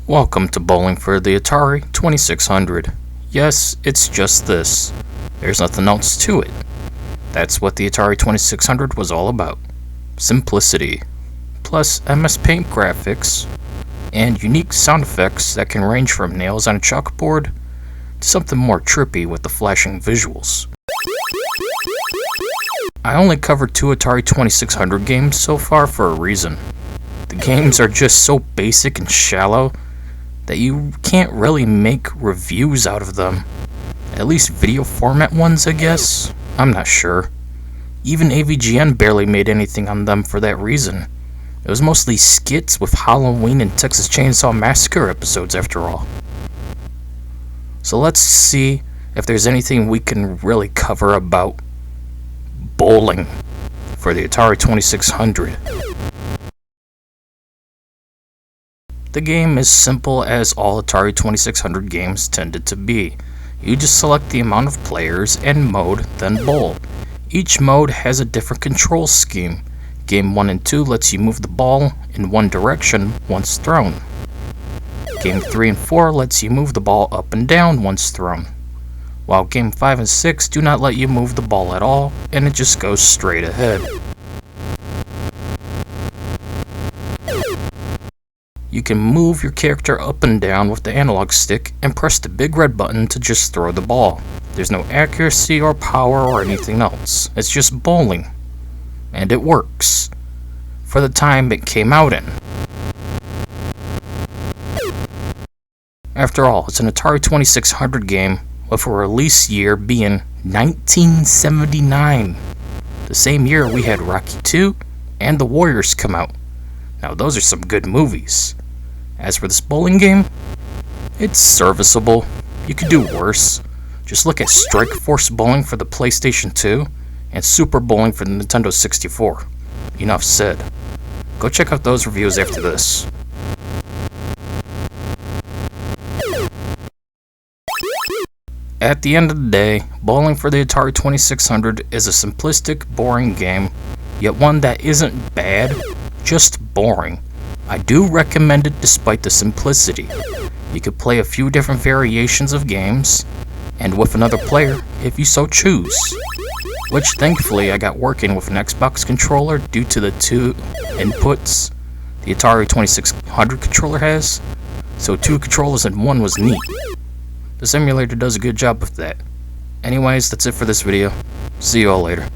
Welcome to bowling for the Atari 2600. Yes, it's just this. There's nothing else to it. That's what the Atari 2600 was all about. Simplicity. Plus MS Paint graphics and unique sound effects that can range from nails on a chalkboard to something more trippy with the flashing visuals. I only covered 2 Atari 2600 games so far for a reason. The games are just so basic and shallow that you can't really make reviews out of them. At least video format ones, I guess? I'm not sure. Even AVGN barely made anything on them for that reason. It was mostly skits with Halloween and Texas Chainsaw Massacre episodes after all. So let's see if there's anything we can really cover about bowling for the Atari 2600. The game is simple as all Atari 2600 games tended to be. You just select the amount of players and mode, then bowl. Each mode has a different control scheme. Game 1 and 2 lets you move the ball in one direction once thrown. Game 3 and 4 lets you move the ball up and down once thrown. While Game 5 and 6 do not let you move the ball at all, and it just goes straight ahead. You can move your character up and down with the analog stick and press the big red button to just throw the ball. There's no accuracy or power or anything else. It's just bowling. And it works. For the time it came out in. After all, it's an Atari 2600 game with a release year being 1979. The same year we had Rocky II and The Warriors come out. Now those are some good movies. As for this bowling game, it's serviceable. You could do worse. Just look at Strike Force Bowling for the PlayStation 2 and Super Bowling for the Nintendo 64. Enough said. Go check out those reviews after this. At the end of the day, bowling for the Atari 2600 is a simplistic, boring game, yet one that isn't bad, just boring. I do recommend it despite the simplicity. You could play a few different variations of games, and with another player if you so choose. Which thankfully I got working with an Xbox controller due to the 2 inputs the Atari 2600 controller has, so 2 controllers in one was neat. The simulator does a good job with that. Anyways, that's it for this video. See you all later.